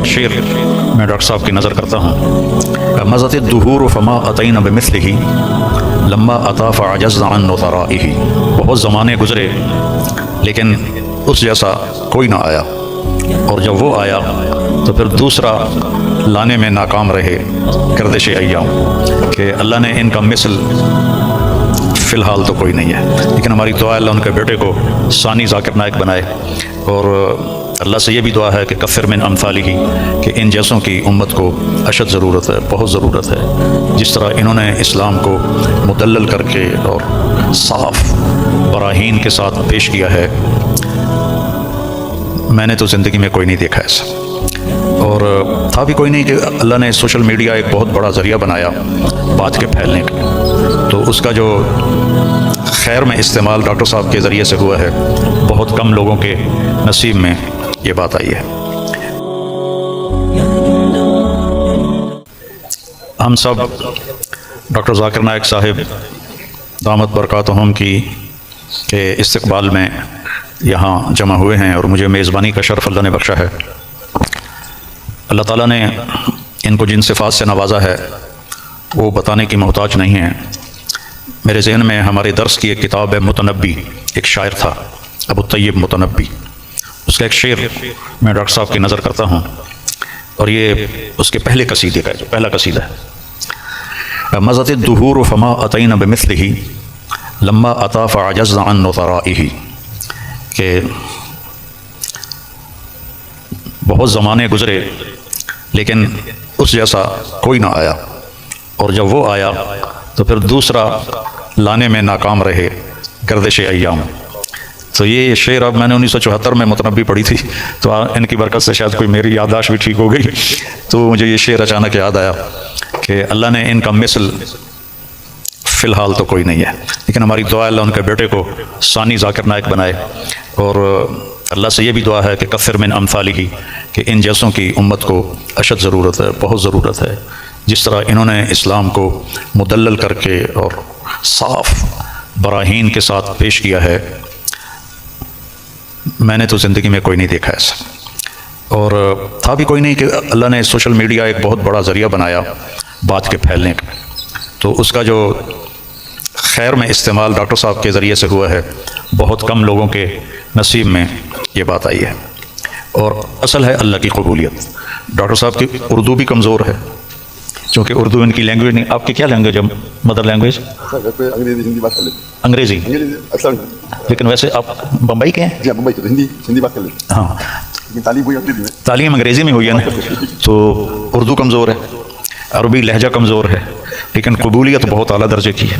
شعر میں ڈاکٹر صاحب کی نظر کرتا ہوں، مزت الدہور فما اتینا بمثلہ لما اتا فعجزنا عن نطرائہ۔ بہت زمانے گزرے لیکن اس جیسا کوئی نہ آیا، اور جب وہ آیا تو پھر دوسرا لانے میں ناکام رہے گردش ایام، کہ اللہ نے ان کا مثل فی الحال تو کوئی نہیں ہے، لیکن ہماری دعا اللہ ان کے بیٹے کو ثانی ذاکر نائک بنائے، اور اللہ سے یہ بھی دعا ہے کہ کفر من امثالہ، کہ ان جیسوں کی امت کو اشد ضرورت ہے، بہت ضرورت ہے۔ جس طرح انہوں نے اسلام کو مدلل کر کے اور صاف براہین کے ساتھ پیش کیا ہے، میں نے تو زندگی میں کوئی نہیں دیکھا ایسا، اور تھا بھی کوئی نہیں کہ اللہ نے سوشل میڈیا ایک بہت بڑا ذریعہ بنایا بات کے پھیلنے کا، تو اس کا جو خیر میں استعمال ڈاکٹر صاحب کے ذریعے سے ہوا ہے، بہت کم لوگوں کے نصیب میں یہ بات آئی ہے۔ ہم سب ڈاکٹر ذاکر نائک صاحب دامت برکاتہم کی کے استقبال میں یہاں جمع ہوئے ہیں، اور مجھے میزبانی کا شرف اللہ نے بخشا ہے۔ اللہ تعالیٰ نے ان کو جن صفات سے نوازا ہے وہ بتانے کی محتاج نہیں ہیں۔ میرے ذہن میں ہمارے درس کی ایک کتاب ہے متنبی، ایک شاعر تھا ابو الطیب متنبی، اس کا ایک شعر میں ڈاکٹر صاحب کی نظر کرتا ہوں، اور یہ اس کے پہلے قصیدے کا ہے، جو پہلا قصیدہ ہے۔ مزت الدہور فما اتینا بمثلہ لما اتا فعجزنا عن نطرائہ، کہ بہت زمانے گزرے لیکن اس جیسا کوئی نہ آیا، اور جب وہ آیا تو پھر دوسرا لانے میں ناکام رہے گردش ایام۔ تو یہ شعر اب میں نے 1974 میں متنبی پڑھی تھی، تو ان کی برکت سے شاید کوئی میری یادداشت بھی ٹھیک ہو گئی، تو مجھے یہ شعر اچانک یاد آیا کہ اللہ نے ان کا مثل فی الحال تو کوئی نہیں ہے، لیکن ہماری دعا اللہ ان کے بیٹے کو ثانی ذاکر نائک بنائے، اور اللہ سے یہ بھی دعا ہے کہ کفر من امثالہ، کہ ان جیسوں کی امت کو اشد ضرورت ہے، بہت ضرورت ہے۔ جس طرح انہوں نے اسلام کو مدلل کر کے اور صاف براہین کے ساتھ پیش کیا ہے، میں نے تو زندگی میں کوئی نہیں دیکھا ایسا، اور تھا بھی کوئی نہیں کہ اللہ نے سوشل میڈیا ایک بہت بڑا ذریعہ بنایا بات کے پھیلنے کا، تو اس کا جو خیر میں استعمال ڈاکٹر صاحب کے ذریعے سے ہوا ہے، بہت کم لوگوں کے نصیب میں یہ بات آئی ہے، اور اصل ہے اللہ کی قبولیت۔ ڈاکٹر صاحب کی اردو بھی کمزور ہے، چونکہ اردو ان کی لینگویج نہیں۔ آپ کی کیا لینگویج ہے، مدر لینگویج؟ انگریزی، لیکن ویسے آپ بمبئی کے ہیں؟ جی بمبئی تو ہندی بات کر لیتے ہیں۔ ہاں، تعلیم انگریزی میں ہوئی ہے نا، تو اردو کمزور ہے، عربی لہجہ کمزور ہے، لیکن قبولیت بہت اعلیٰ درجے کی ہے۔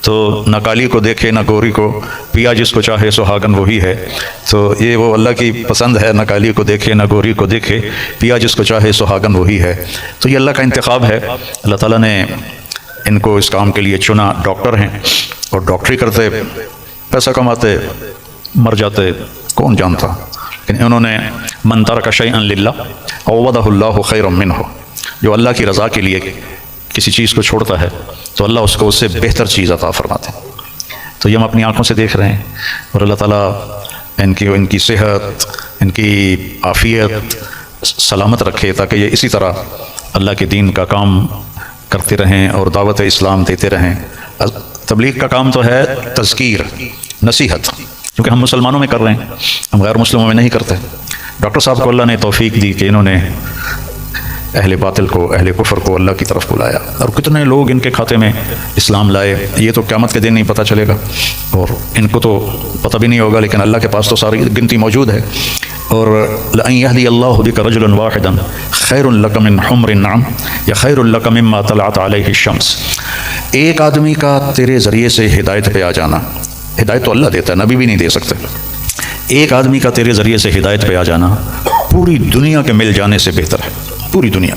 تو نہ کالی کو دیکھے نہ گوری کو، پیا جس کو چاہے سہاگن وہی ہے۔ تو یہ وہ اللہ کی پسند ہے، نہ کالی کو دیکھے نہ گوری کو دیکھے، پیا جس کو چاہے سہاگن وہی ہے۔ تو یہ اللہ کا انتخاب ہے، اللہ تعالیٰ نے ان کو اس کام کے لیے چنا۔ ڈاکٹر ہیں اور ڈاکٹری کرتے، پیسہ کماتے، مر جاتے، کون جانتا، لیکن انہوں نے من ترک شیئا للہ عوضہ اللہ خیرا منہ، جو اللہ کی رضا کے لیے کسی چیز کو چھوڑتا ہے تو اللہ اس کو اس سے بہتر چیز عطا فرماتے ہیں۔ تو یہ ہم اپنی آنکھوں سے دیکھ رہے ہیں، اور اللہ تعالیٰ ان کی صحت، ان کی عافیت سلامت رکھے، تاکہ یہ اسی طرح اللہ کے دین کا کام کرتے رہیں اور دعوت اسلام دیتے رہیں۔ تبلیغ کا کام تو ہے تذکیر، نصیحت، کیونکہ ہم مسلمانوں میں کر رہے ہیں، ہم غیر مسلموں میں نہیں کرتے۔ ڈاکٹر صاحب کو اللہ نے توفیق دی کہ انہوں نے اہل باطل کو، اہل کفر کو اللہ کی طرف بلایا، اور کتنے لوگ ان کے کھاتے میں اسلام لائے، یہ تو قیامت کے دن نہیں پتہ چلے گا، اور ان کو تو پتہ بھی نہیں ہوگا، لیکن اللہ کے پاس تو ساری گنتی موجود ہے۔ اور لَأَن يَهْدِيَ اللَّهُ بِكَ رَجُلًا وَاحِدًا خَيْرٌ لَكَ مِنْ حُمْرِ النَّعَمِ یا خَيْرٌ لَكَ مِمَّا طَلَعَتْ عَلَيْهِ الشَّمْسُ۔ ایک آدمی کا تیرے ذریعے سے ہدایت پہ آ جانا، ہدایت تو اللہ دیتا ہے، نبی بھی نہیں دے سکتے، ایک آدمی کا تیرے ذریعے سے ہدایت پہ آ جانا پوری دنیا کے مل جانے سے بہتر ہے، پوری دنیا۔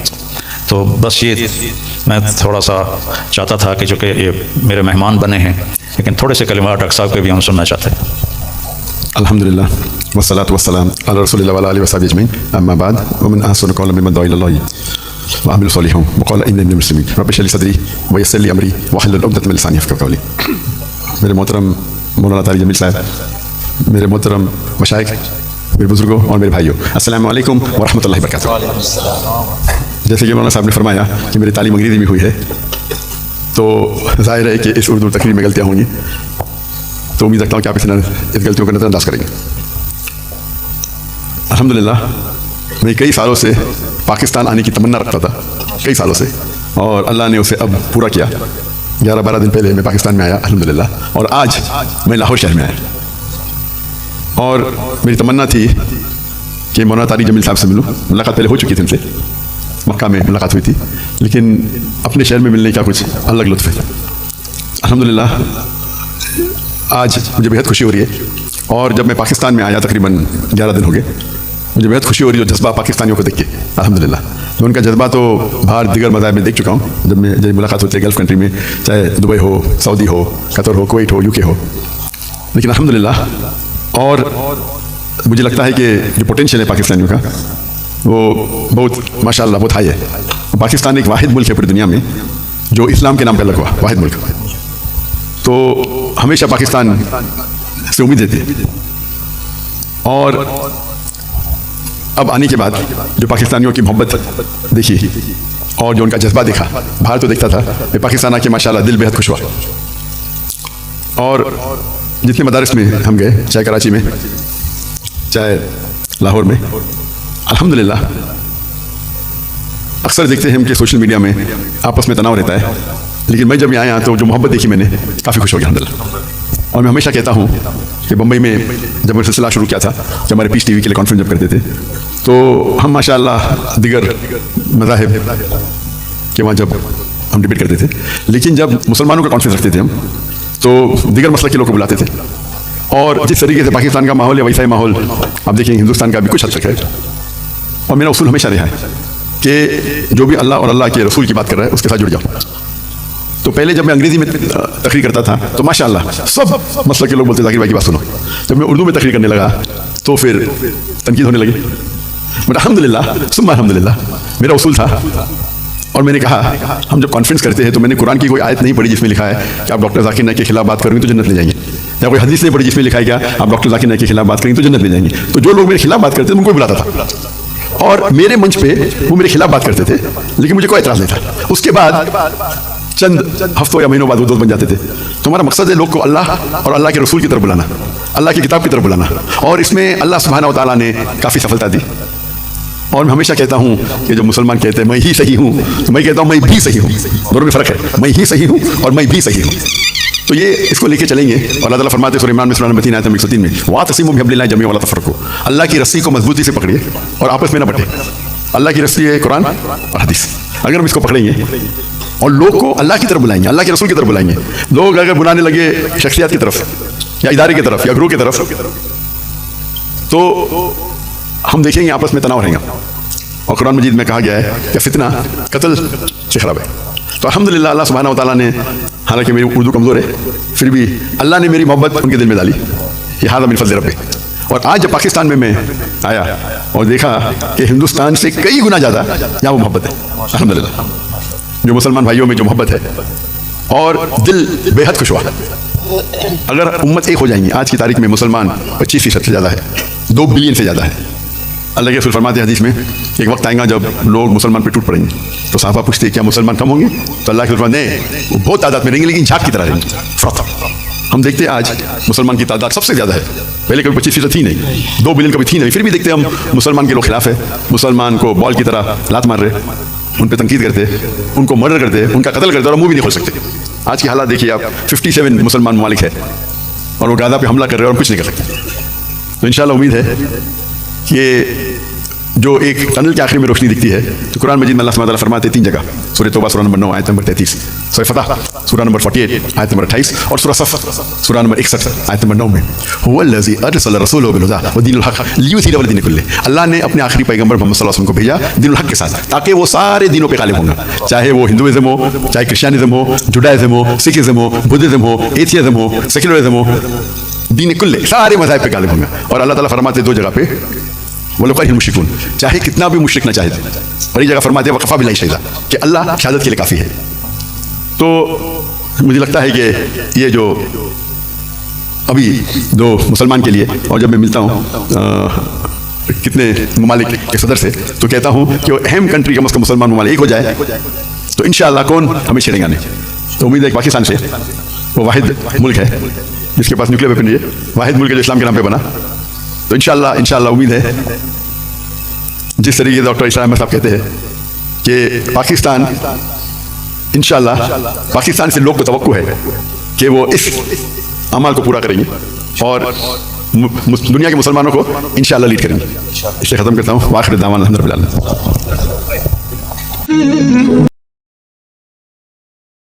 تو بس یہ میں تھوڑا سا چاہتا تھا کہ چونکہ یہ میرے مہمان بنے ہیں، لیکن تھوڑے سے کلمات ڈاکٹر صاحب کے بھی ہم سننا چاہتے ہیں۔ الحمدللہ والصلاة والسلام علی رسول اللہ وعلی آلہ وصحبہ اجمعین، اما بعد، ومن احسن قولا ممن دعا الی اللہ وعمل صالحا وقال انی من المسلمین، رب اشرح لی صدری ویسر لی امری واحلل عقدۃ من لسانی یفقہوا قولی۔ میرے محترم مولانا طارق جمیل صاحب، میرے محترم مشائخ، मेरे बुजुर्गों और मेरे भाइयों, अस्सलाम वालेकुम व रहमतुल्लाहि व बरकातहू। जैसे कि मौलाना साहब ने फरमाया कि मेरी तालीम अंग्रेज़ी में हुई है, तो ज़ाहिर है कि इस उर्दू तकरीर में गलतियाँ होंगी, तो उम्मीद रखता हूँ कि आप इस गलतियों को नज़रअंदाज करेंगे। अल्हम्दुलिल्लाह मैं कई सालों से पाकिस्तान आने की तमन्ना रखता था, कई सालों से, और अल्लाह ने उसे अब पूरा किया। 11-12 दिन पहले मैं पाकिस्तान में आया अल्हम्दुलिल्लाह, और आज मैं लाहौर शहर में आया। और मेरी तमन्ना थी कि मौलाना तारिक जमील साहब से मिलूँ। मुलाकात पहले हो चुकी थी उनसे, मक्का में मुलाकात हुई थी, लेकिन अपने शहर में मिलने का कुछ अलग लुत्फ़ है। अल्हम्दुलिल्लाह आज मुझे बेहद खुशी हो रही है, और जब मैं पाकिस्तान में आया तकरीबन 11 दिन हो गए, मुझे बेहद खुशी हो रही है जो जज्बा पाकिस्तानियों को देख के। अल्हम्दुलिल्लाह मैं उनका जज्बा तो बाहर दिगर मज़ाहिब में देख चुका हूँ, जब मुलाकात होती है गल्फ़ कंट्री में, चाहे दुबई हो, सऊदी हो, कतर हो, कुवैत हो, यूके हो, लेकिन अल्हम्दुलिल्लाह और मुझे लगता है कि जो पोटेंशियल है पाकिस्तानियों का वो बहुत माशाअल्लाह बहुत हाई है। पाकिस्तान एक वाहिद मुल्क है पूरी दुनिया में जो इस्लाम के नाम पर अलग हुआ, वाहिद मुल्क। तो हमेशा पाकिस्तान से उम्मीद थी, और अब आने के बाद जो पाकिस्तानियों की मोहब्बत देखी और जो उनका जज्बा देखा, बाहर तो देखता था, मैं पाकिस्तान आके माशाअल्लाह दिल बेहद खुश हुआ। और जितने मदारिस में हम गए, चाहे कराची में, चाहे लाहौर में, अल्हम्दुलिल्लाह अक्सर देखते हैं हम कि सोशल मीडिया में आपस में तनाव रहता है, लेकिन मैं जब यहाँ आया तो जो मोहब्बत देखी मैंने, काफ़ी खुश हो गया अल्हम्दुलिल्लाह। और मैं हमेशा कहता हूँ कि बम्बई में जब मैं सिलसिला शुरू किया था, जब हमारे पीस टीवी के लिए कॉन्फ्रेंस जब करते थे, तो हम माशाअल्लाह दिगर मज़ाहिब के वहाँ जब हम डिबेट करते थे, लेकिन जब मुसलमानों का कॉन्फ्रेंस रखते थे हम, तो दिगर मसलक के लोग को बुलाते थे। और जिस तरीके से पाकिस्तान का माहौल है वैसा ही माहौल आप देखेंगे हिंदुस्तान का भी कुछ हद तक है। और मेरा उसूल हमेशा रहा है कि जो भी अल्लाह और अल्लाह के रसूल की बात कर रहा है उसके साथ जुड़ जाओ। तो पहले जब मैं अंग्रेज़ी में तकरीर करता था तो माशाअल्लाह सब मसलक के लोग बोलते जाकिर भाई की बात सुनो। जब मैं उर्दू में तकरीर करने लगा तो फिर तनकीद होने लगी। बट अल्हम्दुलिल्लाह सुम्मा अल्हम्दुलिल्लाह मेरा उसूल था, और मैंने कहा हम जब कॉन्फ्रेंस करते हैं तो मैंने कुरान की कोई आयत नहीं पढ़ी जिसमें लिखा है कि आप डॉक्टर जाकिर नाइक के खिलाफ बात करेंगे तो जन्नत ले जाएंगे, या कोई हदीस नहीं पढ़ी जिसमें लिखा है क्या आप डॉक्टर जाकिर नाइक के खिलाफ बात करेंगे तो जन्नत ले जाएंगे। तो जो लोग मेरे खिलाफ बात करते थे उनको बुलाता था, और मेरे मंच पे वो मेरे खिलाफ बात करते थे, लेकिन मुझे कोई एतराज़ नहीं था। उसके बाद चंद हफ्तों या महीनों बाद वो दोस्त बन जाते थे। तो हमारा मकसद है लोग को अल्लाह और अल्लाह के रसूल की तरफ बुलाना, अल्लाह की किताब की तरफ बुलाना, और इसमें अल्लाह सुब्हानहू व तआला ने काफ़ी सफलता दी। और मैं हमेशा कहता हूँ कि जब मुसलमान कहते हैं मैं ही सही हूँ, तो मैं कहता हूँ मैं भी सही हूँ। दोनों में फ़र्क है, मैं ही सही हूँ और मैं भी सही हूँ। तो ये इसको लेके चलेंगे। और अल्लाह ताला फरमाते हैं सूरह इमरान में सूरह नंबर 3 आयत नंबर 103 में, वातसिमू बिहब्लिल्लाहि जमीअन वला तफर्रकू, अल्लाह की रस्सी को मजबूती से पकड़िए और आपस में ना बंटे। अल्लाह की रस्सी है कुरान और हदीस। अगर हम इसको पकड़ेंगे और लोग को अल्लाह की तरफ बुलाएंगे, अल्लाह के रसूल की तरफ बुलाएंगे, लोग अगर बुलाने लगे शख्सियत की तरफ या इदारे की तरफ या ग्रुप की तरफ, तो हम देखेंगे आपस में तनाव रहेगा। और कुरान मजीद में कहा गया है कि फितना कत्ल से खराब है। तो अल्हम्दुलिल्लाह अल्लाह सुब्हानहू व तआला ने, हालांकि मेरी उर्दू कमज़ोर है, फिर भी अल्लाह ने मेरी मोहब्बत उनके दिल में डाली। ये हाज़ा मिन फ़ज़्ल रब्बी। और आज जब पाकिस्तान में मैं आया और देखा कि हिंदुस्तान से कई गुना ज़्यादा यहाँ वो मोहब्बत है अल्हम्दुलिल्लाह, जो मुसलमान भाइयों में जो मोहब्बत है, और दिल बेहद खुश हुआ। अगर उम्मत एक हो जाएंगी, आज की तारीख में मुसलमान 25% से ज़्यादा है, 2 बिलियन से ज़्यादा है। अल्लाह के रसूल फरमाते हैं हदीस में, एक वक्त आएगा जब लोग मुसलमान पे टूट पड़ेंगे। तो सहाबा पूछते हैं क्या मुसलमान कम होंगे? तो अल्लाह के रसूल फरमाते हैं वो बहुत तादाद में रहेंगे, लेकिन झाग की तरह रहेंगे, फ्रॉथ। हम देखते हैं आज मुसलमान की तादाद सबसे ज़्यादा है, पहले कभी 25% थी नहीं, 2 बिलियन कभी थी नहीं, फिर भी देखते हम मुसलमान के लोग खिलाफ है, मुसलमान को बॉल की तरह लात मार रहे, उन पर तनकीद करते, उनको मर्डर करते, उनका कत्ल करते, और मुँह भी नहीं खोल सकते। आज की हालात देखिए आप, 57 मुसलमान ममालिक है और वो गाज़ा पे हमला कर रहे हैं और कुछ नहीं कर सकते। तो इंशाअल्लाह उम्मीद है कि जो एक टनल के आखिर में रोशनी दिखती है, तो कुरान मजीद में अल्लाह सुब्हानहू व तआला फरमाते हैं 3 जगह, सूरह तौबा सूरह नंबर 9 आयत नंबर 33, सूरह फतह सूरह नंबर 48 आयत नंबर 28, और सूरह सफ सूरह नंबर 61 आयत नंबर 9 में, हुवल्लज़ी अरसल रसूलहु बिल-हुदा व दीनिल हक़ लियुज़हिरहु अला दीनि कुल्लिहि। अल्लाह ने अपने आखिरी पैगंबर मोहम्मद सल्लल्लाहु अलैहि वसल्लम को भेजा दीनुल हक़ के साथ, ताकि वो सारे दीनों पे गालिब होंगे, चाहे वो हिंदुइज़्म हो, चाहे क्रिश्चियनिज़्म हो, जुडाइज़्म हो, सिखिज़्म हो, बुद्धिज़्म हो, एथियज़्म हो, सेक्युलरिज़्म हो, दीन कुल्ले सारे मज़ाहिब पे गालिब होंगे। और अल्लाह ताला फरमाते 2 जगह पे, वलो करिहल मुश्रिकून, चाहे कितना भी मुश्रिक ना चाहे, और एक जगह फरमाते हैं वक़फ़ा बिल्लाहि शहीदा, कि अल्लाह शहादत के लिए काफ़ी है। तो मुझे लगता है कि ये जो अभी जो मुसलमान के लिए, और जब मैं मिलता हूँ کتنے ممالک کے صدر سے، تو کہتا ہوں کہ وہ اہم کنٹری کم از کم مسلمان ممالک ایک ہو جائے تو انشاءاللہ کون ہمیں چھیڑیں گا نہیں۔ تو امید ہے کہ پاکستان سے وہ واحد ملک ہے جس کے پاس نیوکلیر ویپن ہے، واحد ملک ہے جو اسلام کے نام پہ بنا، تو انشاءاللہ امید ہے جس طریقے سے ڈاکٹر اسرار احمد صاحب کہتے ہیں کہ پاکستان انشاءاللہ پاکستان سے لوگ کو توقع ہے کہ وہ اس عمل کو پورا کریں گے اور دنیا کے مسلمانوں کو انشاءاللہ لیڈ کریں گے۔ اس سے ختم کرتا ہوں، وآخر دعوانا الحمدللہ۔